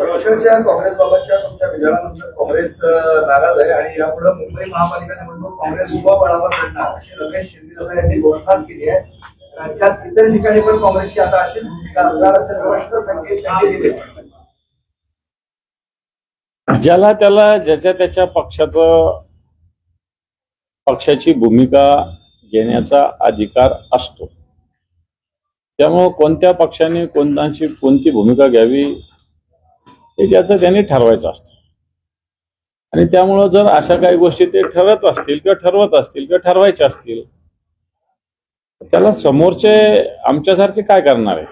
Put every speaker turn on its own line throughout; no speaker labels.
पक्षाच्या काँग्रेसबाबतच्या तुमच्या विचारानंतर काँग्रेस नाराज आहे आणि यापुढे मुंबई महापालिका निवडणूक काँग्रेस उभा बळावर लढणार अशी रमेश शिंदे यांनी घोषणाच केली आहे. राज्यात इतर ठिकाणी पण काँग्रेसची आता अशीच भूमिका असणार असे स्पष्ट संकेत त्यांनी दिले.
ज्याला त्याला ज्याच्या त्याच्या पक्षाची भूमिका घेण्याचा अधिकार असतो. त्यामुळे कोणत्या पक्षाने कोणती भूमिका घ्यावी हे ज्याचं त्यांनी ठरवायचं असतं. आणि त्यामुळं जर अशा काही गोष्टी ते ठरवत असतील किंवा ठरवायच्या असतील त्याला समोरचे आमच्यासारखे काय करणार आहे?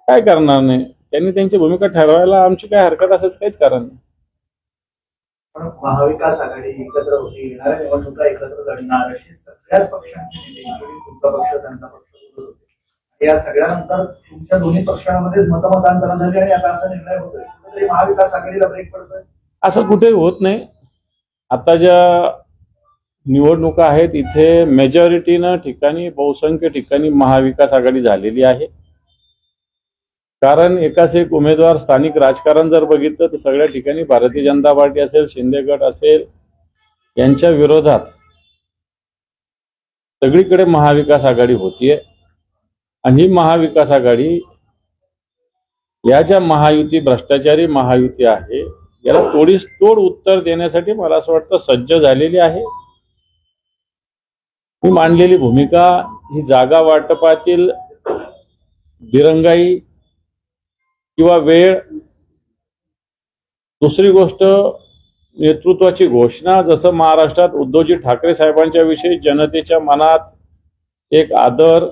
काय करणार नाही. त्यांनी त्यांची भूमिका ठरवायला आमची काय हरकत असेल काहीच कारण नाही.
पण महाविकास आघाडी एकत्र होती, येणाऱ्या निवडणुका एकत्र लढणार अशी सगळ्याच पक्षांची तुमचा पक्ष त्यांचा पक्ष होते. या सगळ्यानंतर तुमच्या दोन्ही पक्षांमध्ये मतमतांतरण झाली आणि आता असा निर्णय होतोय तरी महाविकास आघाडीला ब्रेक पडतोय
असं कुठेही होत नाही. आता ज्या निवडणुका आहेत इथे मेजॉरिटीनं ठिकाणी बहुसंख्य ठिकाणी महाविकास आघाडी झालेली आहे. कारण एकाच एक उमेदवार स्थानिक राजकारण जर बघितलं तर सगळ्या ठिकाणी भारतीय जनता पार्टी असेल, शिंदे गट असेल यांच्या विरोधात सगळीकडे महाविकास आघाडी होतीये. आणि ही महाविकास आघाडी या ज्या महायुती भ्रष्टाचारी महायुती आहे याला तोड उत्तर देण्यासाठी मला असं वाटतं सज्ज झालेली आहे. मी मांडलेली भूमिका ही जागा वाटपातील दिरंगाई किंवा वेळ, दुसरी गोष्ट नेतृत्वाची घोषणा. जसं महाराष्ट्रात उद्धवजी ठाकरे साहेबांच्या विषयी जनतेच्या मनात एक आदर,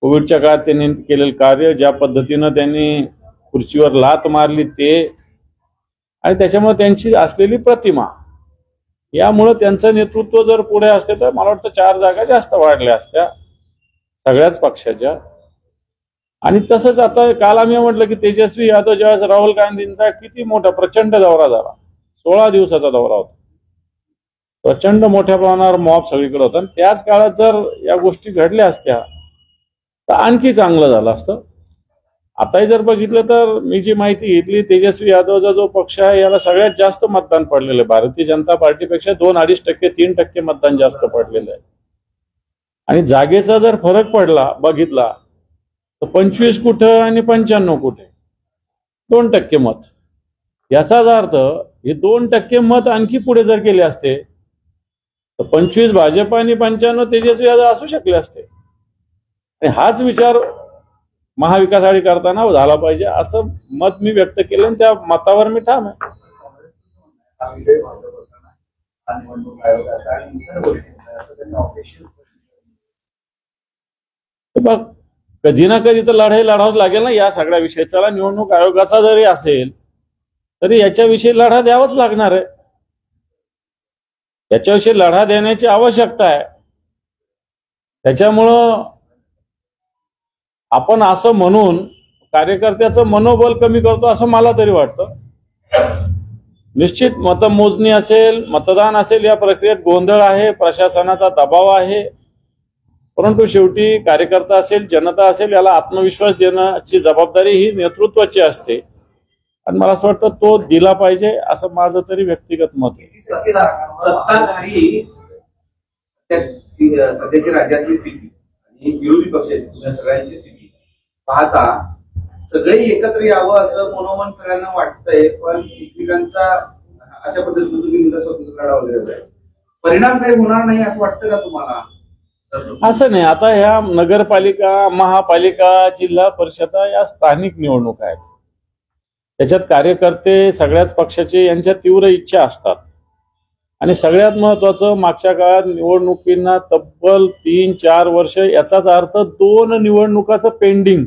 कोविडच्या काळात त्यांनी केलेलं कार्य, ज्या पद्धतीनं त्यांनी खुर्चीवर लात मारली ते, आणि त्याच्यामुळे त्यांची असलेली प्रतिमा, यामुळे त्यांचं नेतृत्व जर पुढे असते तर मला वाटतं 4 जागा जास्त वाढल्या असत्या सगळ्याच पक्षाच्या. आणि तसंच आता काल आम्ही म्हटलं की तेजस्वी यादव ज्यावेळेस राहुल गांधींचा किती मोठा प्रचंड दौरा झाला, 16 दिवसाचा दौरा होता, प्रचंड मोठ्या प्रमाणावर मॉब सगळीकडे होता. आणि त्याच काळात जर या गोष्टी घडल्या असत्या तर आणखी चांगलं झालं असतं. आताही जर बघितलं तर मी जी माहिती घेतली, तेजस्वी यादवचा जो पक्ष आहे याला सगळ्यात जास्त मतदान पडलेलं आहे. भारतीय जनता पार्टीपेक्षा 2-2.5%, 3% मतदान जास्त पडलेलं आहे. आणि जागेचा जर फरक बघितला तर 25 कुठं आणि 95 कुठे, 2% मत. याचाच अर्थ हे 2% मत आणखी पुढे जर गेले असते तर 25 भाजप आणि 95 तेजस्वी यादव असू शकले असते. आणि हाच विचार महाविकास आघाडी करताना झाला पाहिजे असं मत मी व्यक्त केलं आणि त्या मतावर मी ठाम आहे. बघ, कधी ना कधी तर लढाई लढावंच लागेल ना या सगळ्या विषयी. चला निवडणूक आयोगाचा जरी असेल तरी याच्याविषयी लढा द्यावाच लागणार आहे. याच्याविषयी लढा देण्याची आवश्यकता आहे. त्याच्यामुळं आपण असं म्हणून कार्यकर्त्याचं मनोबल कमी करतो असं मला तरी वाटतं. निश्चित मतमोजणी असेल, मतदान असेल, या प्रक्रियेत गोंधळ आहे, प्रशासनाचा दबाव आहे, परंतु शेवटी कार्यकर्ता असेल, जनता असेल, याला आत्मविश्वास देण्याची जबाबदारी ही नेतृत्वाची असते. आणि मला असं वाटतं तो दिला पाहिजे असं माझं तरी व्यक्तिगत मत आहे.
सत्ताधारी सध्याची राज्यातली स्थिती आणि विरोधी पक्षाची सगळ्यांची स्थिती पाहता सगळे एकत्र यावं असं मनोमन सगळ्यांना वाटतंय. पण एकमेकांचा अशा पद्धतीने तुम्ही स्वतंत्र लढा वगैरे परिणाम काही होणार नाही असं वाटतं का तुम्हाला?
असं नाही. आता ह्या नगरपालिका, महापालिका, जिल्हा परिषदा या स्थानिक निवडणुका आहेत. त्याच्यात कार्यकर्ते सगळ्याच पक्षाचे यांच्या तीव्र इच्छा असतात. आणि सगळ्यात महत्वाचं, मागच्या काळात निवडणुकींना तब्बल 3-4 वर्ष, याचाच अर्थ 2 निवडणुकाचं पेंडिंग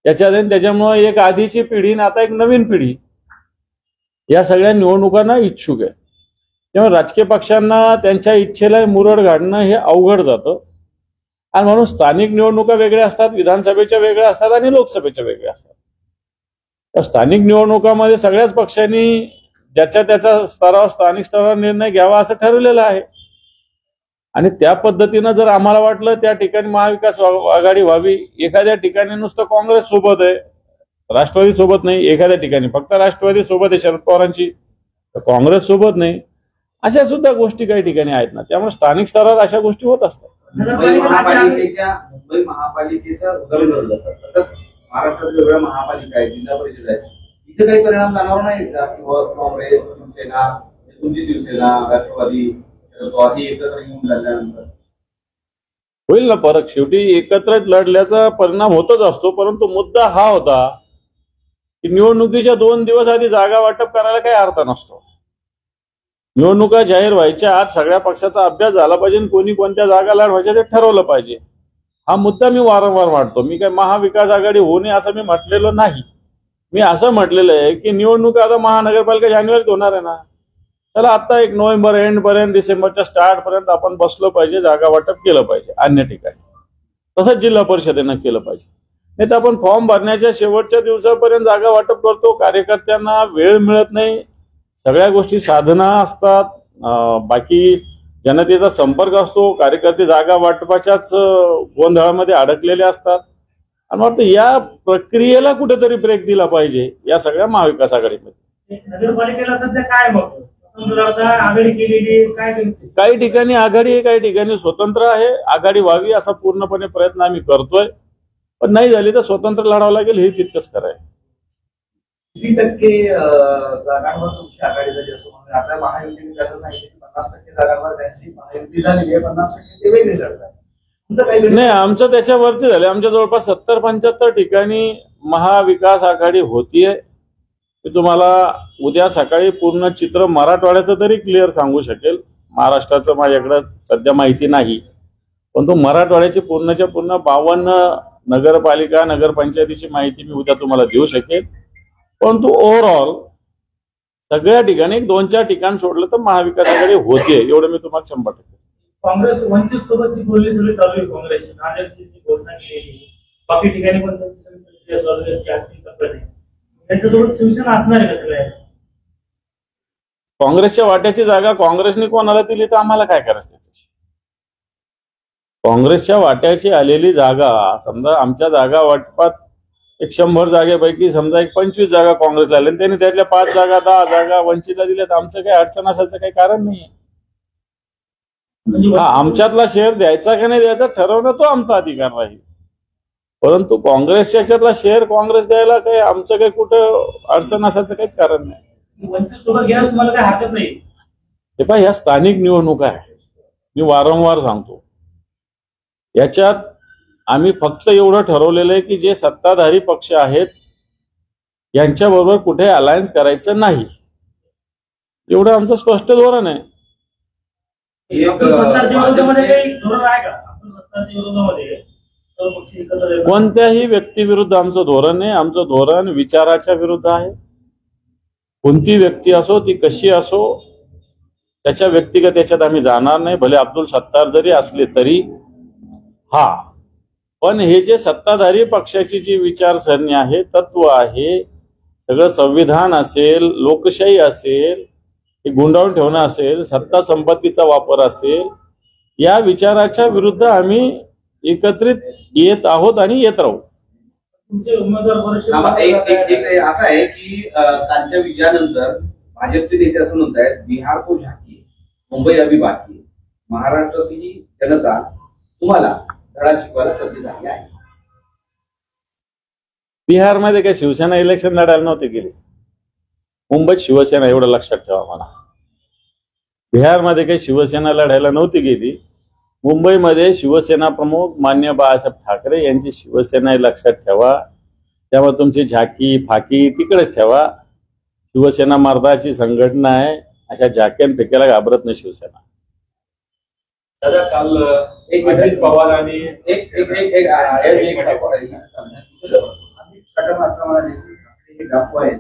त्याच्यामुळे एक आधीची पिढी आणि आता एक नवीन पिढी या सगळ्या निवडणुकांना इच्छुक आहे. तेव्हा राजकीय पक्षांना त्यांच्या इच्छेला मुरड घालणं हे अवघड जातं. आणि म्हणून स्थानिक निवडणुका वेगळ्या असतात, विधानसभेच्या वेगळ्या असतात आणि लोकसभेच्या वेगळ्या असतात. तर स्थानिक निवडणुकांमध्ये सगळ्याच पक्षांनी ज्याच्या त्याच्या स्तरावर, स्थानिक स्तरावर निर्णय घ्यावा असं ठरवलेलं आहे. आणि त्या पद्धतीनं जर आम्हाला वाटलं त्या ठिकाणी महाविकास आघाडी व्हावी, एखाद्या ठिकाणी नुसतं काँग्रेस सोबत आहे, राष्ट्रवादी सोबत नाही, एखाद्या ठिकाणी फक्त राष्ट्रवादी सोबत आहे शरद पवारांची, काँग्रेस सोबत नाही, अशा सुद्धा गोष्टी काही ठिकाणी आहेत ना. त्यामुळे स्थानिक स्तरावर अशा गोष्टी होत असतात.
मुंबई महापालिकेचा उदाहरण धरलं तर तसंच महाराष्ट्रात वेगळ्या महापालिका आहेत, जिल्हा परिषद आहेत, इथे काही परिणाम जाणवणार नाही का? किंवा काँग्रेस, शिवसेना, तुमची शिवसेना, राष्ट्रवादी, शरद पवार ही एकत्र येऊन लढल्यानंतर
होईल ना फरक. शेवटी एकत्र लढल्याचा परिणाम होतच असतो. परंतु मुद्दा हा होता की निवडणुकीच्या 2 दिवस आधी जागा वाटप करायला काही अर्थ नसतो. निवडणुका जाहीर व्हायच्या आज सगळ्या पक्षाचा अभ्यास झाला पाहिजे आणि कोणी कोणत्या जागा लढवायच्या ते ठरवलं पाहिजे. हा मुद्दा मी वारंवार मांडतो. मी काय महाविकास आघाडी होऊ नये असं मी म्हटलेलं नाही. मी असं म्हटलेलं आहे की निवडणुका आता महानगरपालिका जानेवारीत होणार आहे ना, चला आता 1 नोव्हेंबर एंड पर्यंत, डिसेंबरच्या स्टार्ट पर्यंत आपण बसलो पाहिजे, जागा वाटप केलं पाहिजे अन्य ठिकाणी. तसंच जिल्हा परिषदेनं केलं पाहिजे. नाही तर आपण फॉर्म भरण्याच्या शेवटच्या दिवसापर्यंत जागा वाटप करतो, कार्यकर्त्यांना वेळ मिळत नाही, सगळ्या गोष्टी साधना असतात, बाकी जनतेचा संपर्क असतो, कार्यकर्ते जागा वाटपाच्याच गोंधळामध्ये अडकलेले असतात. आणि वाटतं या प्रक्रियेला कुठेतरी ब्रेक दिला पाहिजे या सगळ्या महाविकास आघाडीमध्ये.
नगरपालिकेला सध्या काय मग आघाडी केलेली काय?
काही ठिकाणी आघाडी आहे, काही ठिकाणी स्वतंत्र आहे. आघाडी व्हावी असा पूर्णपणे प्रयत्न आम्ही करतोय, पण नाही झाली तर स्वतंत्र लढावं लागेल, हे तितकंच खरं आहे.
किती टक्के जागांवर तुमची आघाडी झाली असं म्हणून आता महायुतीने असं सांगितलं की 50% जागांवर त्यांची महायुती झालेली आहे, 50% ते वेगळे लढतात. तुमचं काही
नाही, आमचं त्याच्यावरती झालं. आमच्या जवळपास 70-75 ठिकाणी महाविकास आघाडी होतीये. मी तुम्हाला उद्या सकाळी पूर्ण चित्र मराठवाड्याचं तरी क्लिअर सांगू शकेल. महाराष्ट्राचं माझ्याकडे सध्या माहिती नाही, पण तो मराठवाड्याची पूर्णच्या पूर्ण 52 नगरपालिका नगरपंचायतीची माहिती मी उद्या तुम्हाला देऊ शकेल. परंतु ओव्हरऑल सगळ्या ठिकाणी 2-4 ठिकाण सोडलं तर महाविकास आघाडी होतीये, एवढं मी तुम्हाला 100%.
काँग्रेस वंचित सोबतची बोलणी सगळी चालू आहे. काँग्रेसची नांदेडची घोषणा केलेली, बाकी ठिकाणी पण त्यांच्यासोबत शिवसेना असणार आहे का सगळ्या?
काँग्रेसच्या वाट्याची जागा काँग्रेसने कोणाला दिली तर आम्हाला काय करायचं त्याच्याशी? काँग्रेसच्या वाट्याची आलेली जागा, समजा आमच्या जागा वाटपात 100 जागेपैकी समजा 25 जागा काँग्रेसला आल्या, त्यांनी त्यातल्या 5 जागा 10 जागा वंचितला दिल्या, तर आमचं काही अडचण असायचं काही कारण नाहीये. आमच्यातला शेअर द्यायचा की नाही द्यायचा ठरवणं तो आमचा अधिकार राहील. परंतु काँग्रेसच्या याच्यातला शेअर काँग्रेस द्यायला काही आमचं काही कुठं अडचण असायचं काहीच कारण नाही.
वंचित सोबत घ्यायला तुम्हाला काही हरकत नाही.
हे पहा, ह्या स्थानिक निवडणुका आहे, मी वारंवार सांगतो. याच्यात आम्ही फक्त एवढं ठरवलेलं आहे की जे सत्ताधारी पक्ष आहेत यांच्याबरोबर कुठे अलायन्स करायचं नाही, एवढं आमचं स्पष्ट धोरण आहे.
सत्ताच्या विरोधामध्ये काही धोरण आहे का? आपण सत्ताच्या विरोधामध्ये
कोणत्याही व्यक्तीविरुद्ध आमचं धोरण आहे. आमचं धोरण विचाराच्या विरुद्ध आहे. कोणती व्यक्ती असो, ती कशी असो, त्याच्या व्यक्तिगत याच्यात आम्ही जाणार नाही, भले अब्दुल सत्तार जरी असले तरी. हा, पण हे जे सत्ताधारी पक्षाची जी विचारसरणी आहे, तत्व आहे, सगळं संविधान असेल, लोकशाही असेल, हे गुंडाळून ठेवणं असेल, सत्ता संपत्तीचा वापर असेल, या विचाराच्या विरुद्ध आम्ही एकत्रित येत आहोत आणि येत राहू.
तुमचे उमेदवार
असं आहे की कालच्या विजयानंतर भाजपचे नेते असं म्हणतायत, बिहार को झाकी, मुंबई अभी बाकी, महाराष्ट्रातली जनता तुम्हाला धडा शिकवायला सज्ज झाली आहे.
बिहारमध्ये काय शिवसेना इलेक्शन लढायला नव्हते गेले, मुंबईत शिवसेना, एवढं लक्षात ठेवा मला. बिहारमध्ये काही शिवसेना लढायला नव्हती गेली, मुंबईमध्ये शिवसेना प्रमुख मान्य बाळासाहेब ठाकरे यांची शिवसेना हे लक्षात ठेवा. त्यामुळे तुमची झाकी फाकी तिकडेच ठेवा. शिवसेना मर्दाची संघटना आहे, अशा झाक्यान फेकायला घाबरत नाही शिवसेना.
दादा, काल एक अजित पवार आणि
डाकू आहेत,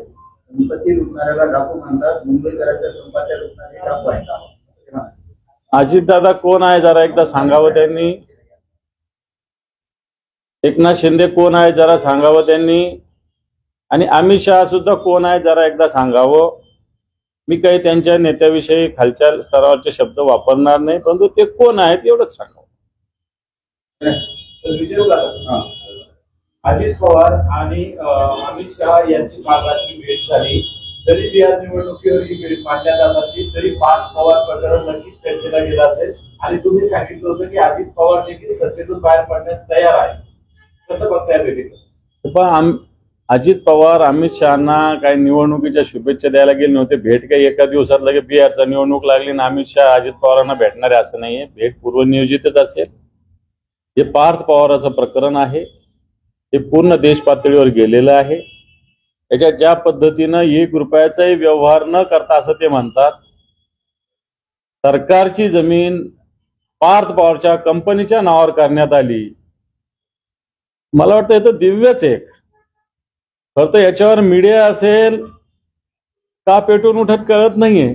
गणपती लुटणाऱ्याला डाकू म्हणतात, मुंबईकरांच्या संपात्या लुटणारे डाकू आहेत.
अजितदादा कोण आहे जरा एकदा सांगावं त्यांनी. एकनाथ शिंदे कोण आहे जरा सांगावं त्यांनी. आणि अमित शहा सुद्धा कोण आहे जरा एकदा सांगावं. मी काही त्यांच्या नेत्याविषयी खालच्या स्तरावरचे शब्द वापरणार नाही, परंतु ते कोण आहेत एवढंच सांगावं.
अजित पवार आणि अमित शहा यांची माघारी भेट झाली. जरी बिहार निवडणुकीवर ही भेट मांडण्यात आली असली तरी पार्थ पवार प्रकरण नक्कीच चर्चेला गेलं असेल. आणि तुम्ही सांगितलं होतं की अजित पवार देखील सत्तेतून बाहेर पडण्यास तयार आहे. कसं बघताय भेटीत?
पण अजित पवार अमित शहाना काही निवडणुकीच्या शुभेच्छा द्यायला गेले नव्हते. भेट काही एका दिवसात लगे बिहारचा निवडणूक लागली आणि अमित शहा अजित पवारांना भेटणार आहे असं नाहीये. भेट पूर्वनियोजितच असेल. हे पार्थ पवाराचं प्रकरण आहे, हे पूर्ण देश पातळीवर गेलेलं आहे. त्याच्या ज्या पद्धतीनं 1 रुपयाचाही व्यवहार न करता असं ते म्हणतात, सरकारची जमीन पार्थ पवारच्या कंपनीच्या नावावर करण्यात आली. मला वाटतं हे तर दिव्यच आहे. खरं तर याच्यावर मीडिया असेल का पेटून उठत कळत नाहीये.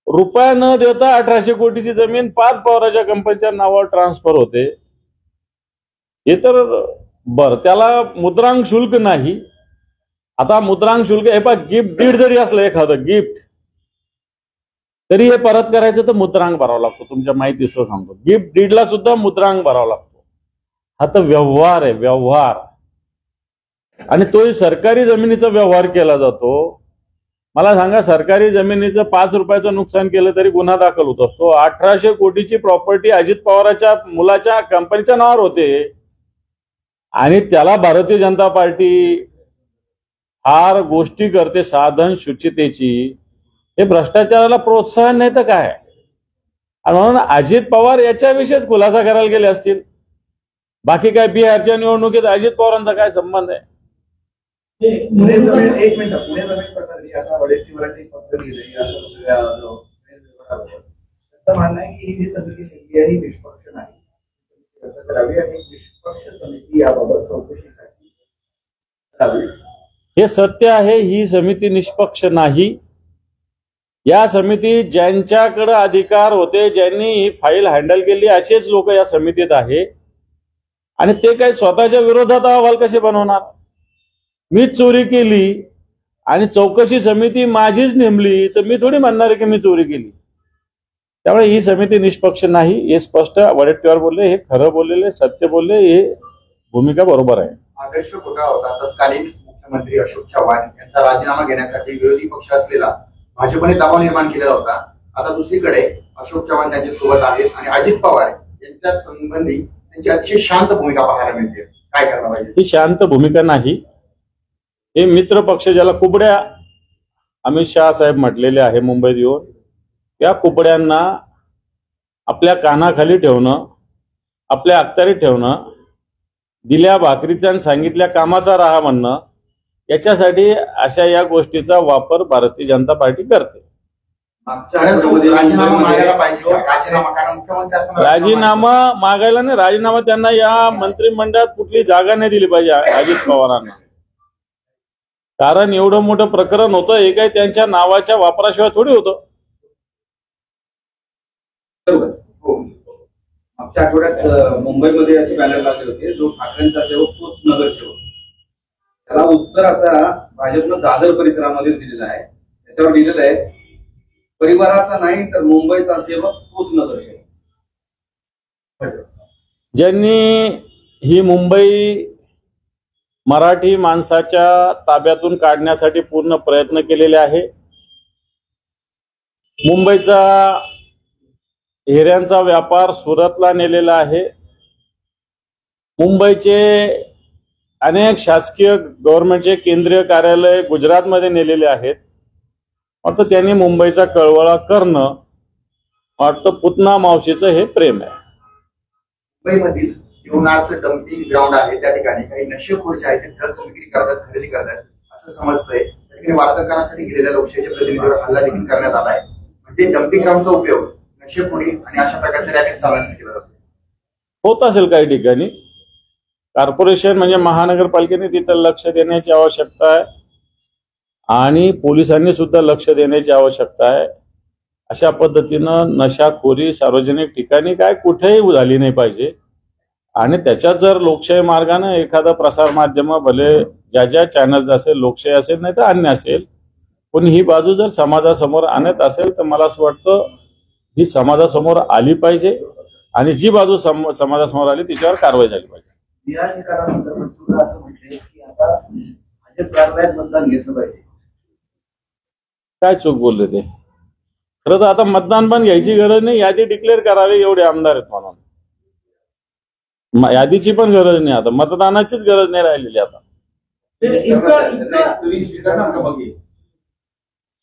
रुपया न देता 1800 कोटीची जमीन पार्थ पवाराच्या कंपनीच्या नावावर ट्रान्सफर होते. हे तर बरं, त्याला मुद्रांक शुल्क नाही. आता मुद्रांक शुल्क हे पहा, गिफ्ट डीड जरी असलं एखादं गिफ्ट तरी हे परत करायचं तर मुद्रांक भरावा लागतो. तुमच्या माहितीसह सांगतो, गिफ्ट डीडला सुद्धा मुद्रांक भरावा लागतो. हा तर व्यवहार आहे, व्यवहार. आणि तोही सरकारी जमिनीचा व्यवहार केला जातो. मला सांगा, सरकारी जमिनीचं 5 रुपयाचं नुकसान केलं तरी गुन्हा दाखल होत असतो. 1800 कोटीची प्रॉपर्टी अजित पवाराच्या मुलाच्या कंपनीच्या नावावर होते आणि त्याला भारतीय जनता पार्टी फार गोष्टी करते साधन शुचितेची. हे भ्रष्टाचाराला प्रोत्साहन नाही तर काय. आणि म्हणून अजित पवार याच्याविषयीच खुलासा करायला गेले असतील. बाकी काय बिहारच्या निवडणुकीत अजित पवारांचा काय संबंध आहे?
पुणे जमीन, एक मिनिट, पुणे जमीन प्रकरणी आता वडेट्टीवारांनी पत्र लिहिलंय असं सगळ्या त्यांचं म्हणणं आहे की ही जी समिती नेमली आहे ही निष्पक्ष नाही. करावी आणि निष्पक्ष समिती याबाबत चौकशीसाठी करावी.
हे सत्य आहे, ही समिती निष्पक्ष नाही. या समितीत ज्यांच्याकडे अधिकार होते, ज्यांनी ही फाईल हँडल केली असेच लोक या समितीत आहे. आणि ते काही स्वतःच्या विरोधात अहवाल कसे बनवणार? मीच चोरी केली आणि चौकशी समिती माझीच नेमली तर मी थोडी म्हणणार आहे की मी चोरी केली. त्यामुळे ही समिती निष्पक्ष नाही, हे स्पष्ट वडेट्टीवार बोलले, हे खरं बोललेले, सत्य बोलले, हे भूमिका बरोबर आहे.
आदर्श घोटाळा होता. तत्कालीन मुख्यमंत्री अशोक चव्हाण यांचा राजीनामा घेण्यासाठी विरोधी पक्ष असलेला भाजपने दबाव निर्माण केलेला होता. आता दुसरीकडे अशोक चव्हाण त्यांच्या सोबत आहेत आणि अजित पवार यांच्या संबंधी त्यांची अतिशय शांत भूमिका पाहायला मिळते. काय करायला पाहिजे?
ही शांत भूमिका नाही. हे मित्र पक्ष, ज्याला कुबड्या अमित शहा साहेब म्हटलेले आहे मुंबईत येऊन, त्या कुबड्यांना आपल्या कानाखाली ठेवणं, आपल्या अखत्यारीत ठेवणं, दिल्या भाकरीचा आणि सांगितल्या कामाचा राहा म्हणणं, याच्यासाठी अशा या गोष्टीचा वापर भारतीय जनता पार्टी करते.
राजीनामा मागायला पाहिजे. राजीनामा, कारण मुख्यमंत्री असं
राजीनामा मागायला नाही, राजीनामा त्यांना या मंत्रिमंडळात कुठली जागा नाही दिली पाहिजे अजित पवारांना. कारण एवढं मोठं प्रकरण होतं, हे काही त्यांच्या नावाच्या वापराशिवाय थोडी होतं.
बरोबर. हो, मागच्या आठवड्यात मुंबईमध्ये असे बॅनर लागले होते, जो ठाकरेंचा सेवक तोच नगरसेवक. त्याला उत्तर आता भाजपनं दादर परिसरामध्येच दिलेलं आहे. त्याच्यावर लिहिलेलं आहे, परिवाराचा नाही तर मुंबईचा सेवक तोच नगरसेवक.
ज्यांनी ही मुंबई मराठी माणसाच्या ताब्यातून काढण्यासाठी पूर्ण प्रयत्न केलेले आहे. मुंबईचा हिऱ्यांचा व्यापार सुरतला नेलेला आहे. मुंबईचे अनेक शासकीय गव्हर्नमेंटचे केंद्रीय कार्यालय गुजरातमध्ये नेलेले आहेत. वाटतं त्यांनी मुंबईचा कळवळा करणं, वाटतं पुतना मावशीचं हे प्रेम आहे.
मुंबईमधील युवनाचं डम्पिंग ग्राउंड आहे. त्या ठिकाणी काही नशेखोर जे आहेत ते ड्रग्ज विक्री करतात, खरेदी करतात असं समजतंय. त्या ठिकाणी वार्ताहरांसाठी गेलेल्या लोकशाहीच्या प्रतिनिधीवर हल्ला देखील करण्यात आलाय. म्हणजे डम्पिंग ग्राउंडचा उपयोग नशेखोरी आणि अशा प्रकारच्या रॅकेट चालवण्यासाठी केला जातो.
होत असेल काही ठिकाणी. कॉर्पोरेशन म्हणजे महानगरपालिकेने तिथं लक्ष देण्याची आवश्यकता आहे आणि पोलिसांनी सुद्धा लक्ष देण्याची आवश्यकता आहे. अशा पद्धतीनं नशाखोरी सार्वजनिक ठिकाणी काय कुठेही झाली नाही पाहिजे. आणि त्याच्यात जर लोकशाही मार्गाने एखादा प्रसार माध्यम, भले ज्या ज्या चॅनल्स असेल, लोकशाही असेल नाही तर अन्य असेल, पण ही बाजू जर समाजासमोर आणत असेल तर मला असं वाटतं ही समाजासमोर आली पाहिजे आणि जी बाजू समाजासमोर आली तिच्यावर कारवाई झाली पाहिजे.
बिहार निकालानंतर मनसूरला असं म्हटले की आता भाजप कारवायात मतदान घेतलं पाहिजे.
काय चूक बोलले ते? खरं तर आता मतदान पण घ्यायची गरज नाही, यादी डिक्लेअर करावी एवढे आमदार आहेत म्हणून. यादीची पण गरज नाही, आता मतदानाचीच गरज नाही राहिलेली आता.
तुम्ही स्वीकारणार का मग हे?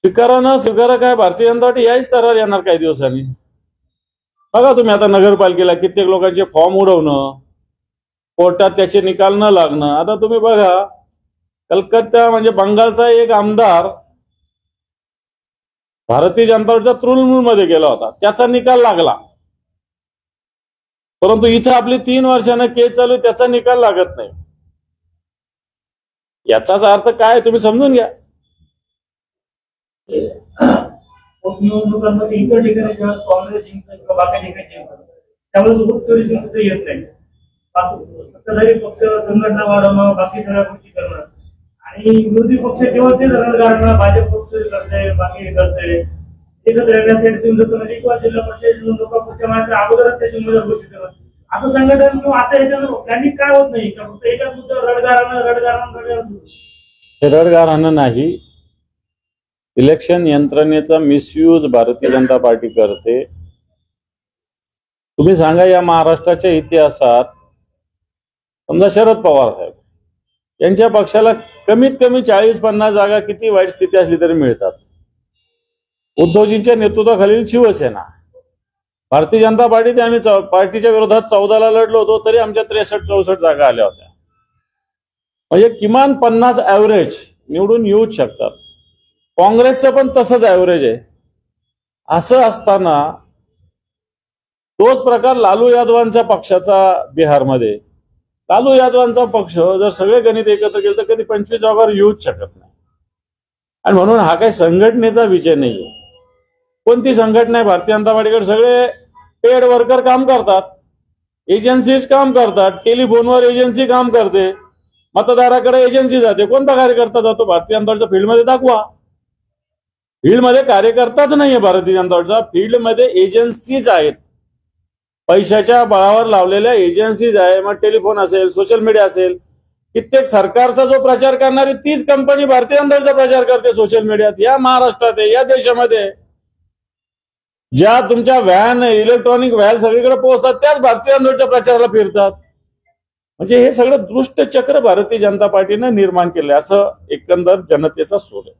स्वीकारा काय, भारतीय जनता पार्टी याच स्तरावर येणार काही दिवसांनी. बघा तुम्ही आता नगरपालिकेला कित्येक लोकांचे फॉर्म उडवणं, कोर्टात त्याचे निकाल न लागणं. आता तुम्ही बघा कलकत्ता म्हणजे बंगालचा एक आमदार भारतीय जनता पार्टीच्या तृणमूलमध्ये गेला होता, त्याचा निकाल लागला. परंतु इथं आपली 3 वर्षानं केस चालू आहे, त्याचा निकाल लागत नाही. याचाच अर्थ काय तुम्ही समजून घ्या.
निवडणुकांमध्ये इतर ठिकाणी जेव्हा काँग्रेस जिंकतात किंवा बाकी ठिकाणी जिंकतात त्यावेळेस सोबत चोरी जिंकता येत नाही. सत्ताधारी पक्ष संघटना वाढवणं, बाकी सगळ्या गोष्टी करणं आणि विरोधी पक्ष केवळ ते रणगारणं, भाजप पक्ष करते, बाकी करते, एकत्र येण्यासाठी तुम्ही जसं म्हणजे किंवा जिल्हा परिषद निवडणुका मात्र अगोदरच त्याची उमेदवार घोषित करणं, असं संघटन किंवा असं याच्यानं त्यांनी काय होत नाही का फक्त एकाच मुद्द्यावर रडगारणं.
हे रडगारणं नाही, इलेक्शन यंत्रणेचा मिसयूज भारतीय जनता पार्टी करते. तुम्ही सांगा या महाराष्ट्राच्या इतिहासात समजा शरद पवार साहेब यांच्या पक्षाला कमीत कमी 40-50 जागा किती वाईट स्थिती असली तरी मिळतात. उद्धवजींच्या नेतृत्वाखालील शिवसेना, भारतीय जनता पार्टी आम्ही पार्टीच्या विरोधात 14ला लढलो होतो तरी आमच्या 63-64 जागा आल्या होत्या. म्हणजे किमान 50 ऍव्हरेज निवडून येऊच शकतात. काँग्रेसचं पण तसंच ऍव्हरेज आहे. असं असताना तोच प्रकार लालू यादवांच्या पक्षाचा बिहारमध्ये, लालू यादवांचा पक्ष जर सगळे गणित एकत्र केलं तर कधी 25 जागावर येऊच शकत नाही. आणि म्हणून हा काही संघटनेचा विषय नाहीये. कोणती संघटना आहे भारतीय जनता पार्टीकडे? सगळे पेड वर्कर काम करतात, एजन्सीज काम करतात, टेलिफोनवर एजन्सी काम करते, मतदाराकडे एजन्सी जाते. कोणता कार्यकर्ता जातो भारतीय जनता पार्टीच्या फील्डमध्ये? दाखवा. फील्डमध्ये कार्यकर्ताच नाहीये भारतीय जनता पार्टीचा, फील्डमध्ये एजन्सीज आहेत, पैशाच्या बळावर लावलेल्या एजन्सीज आहे. मग टेलिफोन असेल, सोशल मीडिया असेल, कित्येक सरकारचा जो प्रचार करणारी तीच कंपनी भारतीय जनता पार्टीचा प्रचार करते सोशल मीडियात. या महाराष्ट्रात आहे, या देशामध्ये ज्या तुमच्या व्हॅन, इलेक्ट्रॉनिक व्हॅन सगळीकडे पोहोचतात त्याच भारतीय जनता पार्टीच्या प्रचाराला फिरतात. म्हणजे हे सगळं दृष्ट चक्र भारतीय जनता पार्टीनं निर्माण केलंय, असं एकंदर जनतेचा सूर आहे.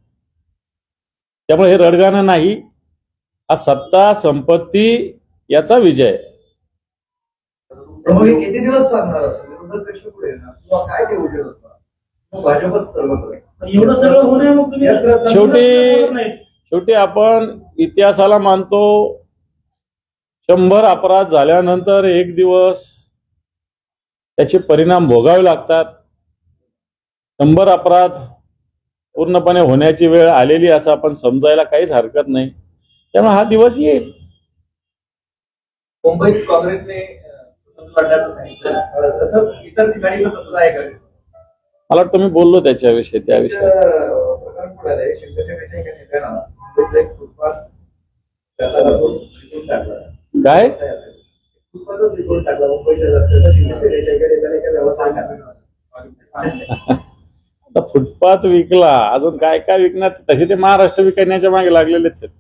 त्यामुळे हे रडगाणं नाही, हा सत्ता संपत्ती याचा विजय आहे.
किती दिवस चालणार असं विरोधक कशी पुढे येणार किंवा काय ते उजेड असणार? भाजपच सर्वत्र
एवढं सगळं होणे मग तुम्ही
शेवटी आपण इतिहासाला मानतो. 100 अपराध झाल्यानंतर एक दिवस त्याचे परिणाम भोगावे लागतात. 100 अपराध पूर्णपणे होण्याची वेळ आलेली असं आपण समजायला काहीच हरकत नाही. त्यामुळे हा दिवस येईल.
मुंबईत काँग्रेसने लढण्याचं सांगितलं, तसं इतर ठिकाणी पण तसंच आहे का?
मला वाटतं मी बोललो त्याच्याविषयी.
प्रकरण पुढे आलंय. शिवसेनेच्या एका ठिकाणाला मुंबईतला एक फुटपाथ विकून टाकला.
काय
फुटपाथच विकून टाकला मुंबईच्या रस्त्याचा. शिवसेनेच्या एका व्यवसाय
आता फुटपाथ विकला, अजून काय काय विकणार? तसे ते महाराष्ट्र विकण्याच्या मागे लागलेलेच आहेत.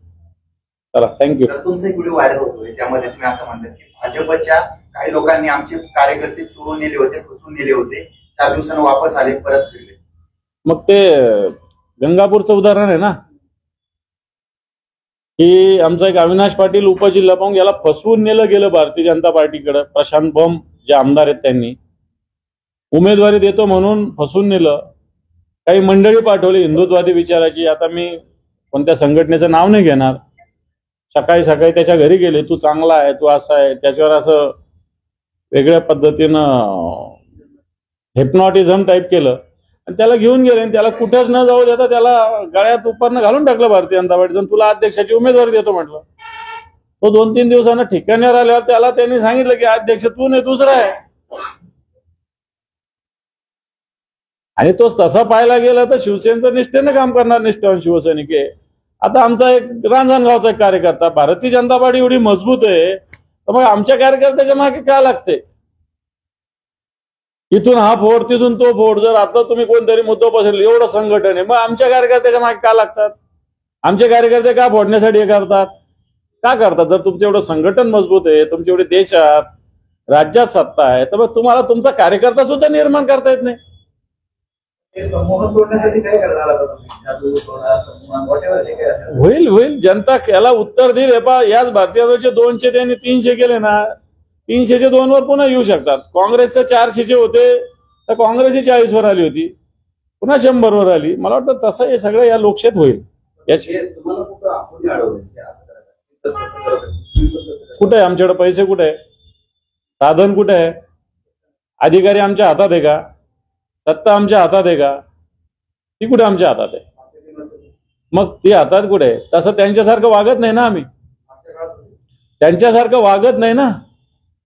चला, थँक्यू.
तुमचा एक व्हिडिओ व्हायरल होतोय, त्यामध्ये तुम्ही असं म्हणतात की भाजपच्या काही लोकांनी आमचे कार्यकर्ते चोरून नेले होते, फसवून नेले होते, 4 दिवसांनी वापस आले, परत फिरले.
मग ते गंगापूरचं उदाहरण आहे ना, की आमचा एक अविनाश पाटील उपजिल्हा पाहून याला फसवून नेलं गेलं भारतीय जनता पार्टीकडे. प्रशांत बम जे आमदार आहेत त्यांनी उमेदवारी देतो म्हणून फसवून नेलं. काही मंडळी पाठवली हिंदुत्ववादी विचाराची. आता मी कोणत्या संघटनेचं नाव नाही घेणार. सकाळी सकाळी त्याच्या घरी गेले, तू चांगला आहे, तू असा आहे, त्याच्यावर असं वेगळ्या पद्धतीनं हिप्नॉटिझम टाईप केलं आणि त्याला घेऊन गेले आणि त्याला कुठंच न जाऊ देता त्याला गळ्यात उपरनं घालून टाकलं भारतीय जनता पार्टीचं. तुला अध्यक्षाची उमेदवारी देतो म्हटलं. तो 2-3 दिवसानं ठिकाण्यावर आल्यावर त्याला त्यांनी सांगितलं की अध्यक्ष तू नाही, दुसरा आहे. आणि तो तसा पाहायला गेला तर शिवसेनेचं निष्ठेनं काम करणार निष्ठावान शिवसैनिक आहे. आता आमचा एक रांजणगावचा एक कार्यकर्ता, भारतीय जनता पार्टी एवढी मजबूत आहे तर मग आमच्या कार्यकर्त्याच्या मागे काय लागते? इथून हा फोड तिथून तो फोड. जर आता तुम्ही कोणतरी मुद्दा पसरले एवढं संघटन आहे, मग आमच्या कार्यकर्त्याच्या मागे का लागतात? आमचे कार्यकर्ते का फोडण्यासाठी हे करतात? का करतात? जर तुमचं एवढं संघटन मजबूत आहे, तुमच्या एवढे देशात राज्यात सत्ता आहे, तर मग तुम्हाला तुमचा कार्यकर्ता सुद्धा निर्माण करता येत नाही.
हे समूह तोडण्यासाठी काय करणार आता तुम्ही? जादू तोडा, समूह, whatever जे काही असेल.
होईल जनता याला उत्तर देईल. हे पहा, याच भारतीय जनता 200 त्यांनी 300 केले ना, 300चे 2 वर पुन्हा येऊ शकतात. काँग्रेसचे 400चे होते तर काँग्रेसची 40 वर आली होती, पुन्हा 100 वर आली. मला वाटतं तसं हे सगळं या लोकशाहीत होईल. याची
तुम्हाला कुठं आपण अडवलं असं करायचं, तसं करायचं.
कुठे आहे आमच्याकडे पैसे? कुठे आहे साधन? कुठे आहे अधिकारी? आमच्या हातात आहे का? सत्ता आमच्या हातात आहे का? ती कुठे आमच्या हातात आहे? मग ती हातात कुठे आहे? तसं त्यांच्यासारखं वागत नाही ना आम्ही. त्यांच्यासारखं वागत नाही ना.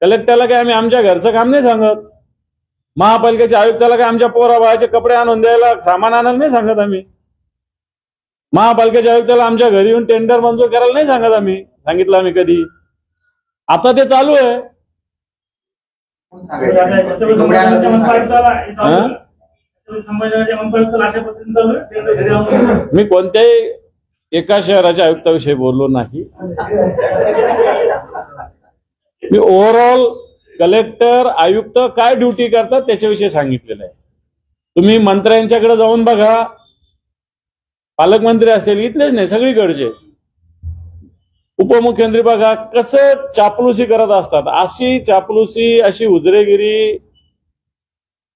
कलेक्टरला काय आम्ही आमच्या घरचं काम नाही सांगत. महापालिकेच्या आयुक्ताला काय आमच्या पोराबाळाचे कपडे आणून द्यायला, सामान आणायला नाही सांगत आम्ही. महापालिकेच्या आयुक्ताला आमच्या घरी येऊन टेंडर मंजूर करायला नाही सांगत आम्ही. सांगितलं आम्ही कधी? आता ते चालू आहे. मी कोणत्याही एका शहराच्या आयुक्ताविषयी बोललो नाही. मी ओव्हरऑल कलेक्टर आयुक्त काय ड्युटी करतात त्याच्याविषयी सांगितलेलं आहे. तुम्ही मंत्र्यांच्याकडे जाऊन बघा, पालकमंत्री असतील, इथलेच नाही सगळीकडचे, उपमुख्यमंत्री बघा, कसं चापलुसी करत असतात. अशी चापलुसी, अशी उजरेगिरी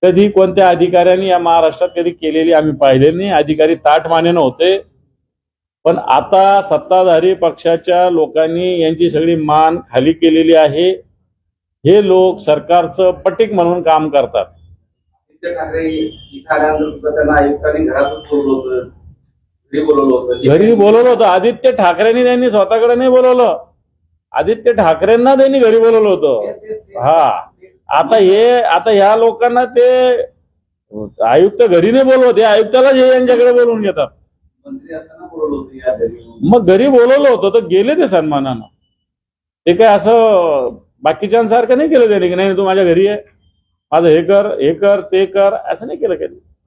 कधी कोणत्या अधिकाऱ्यांनी या महाराष्ट्रात कधी केलेली आम्ही पाहिले नाही. अधिकारी ताठमानेनं होते, पण आता सत्ताधारी पक्षाच्या लोकांनी यांची सगळी मान खाली केलेली आहे. हे लोक सरकारचं पटीक म्हणून काम करतात.
आदित्य ठाकरे इथं आल्यानंतर सुद्धा त्यांना आयुक्तांनी घरातच बोलवलं होतं, घरी बोलवलं होतं.
घरी बोलवलं होतं. आदित्य ठाकरेंनी त्यांनी स्वतःकडे नाही बोलवलं, आदित्य ठाकरेंना त्यांनी घरी बोलवलं होतं. हा, आता ह्या लोकांना ते आयुक्त घरी नाही बोलवत, आयुक्तालाच हे यांच्याकडे बोलवून घेतात.
मंत्री असताना बोलवलं होतं या घरी.
मग घरी बोलवलं होतं तर गेले ते सन्मानानं. ते काय असं बाकीच्यांसारखं नाही केलं त्यांनी की नाही तू माझ्या घरी आहे, माझं हे कर ते कर, असं नाही केलं कधी.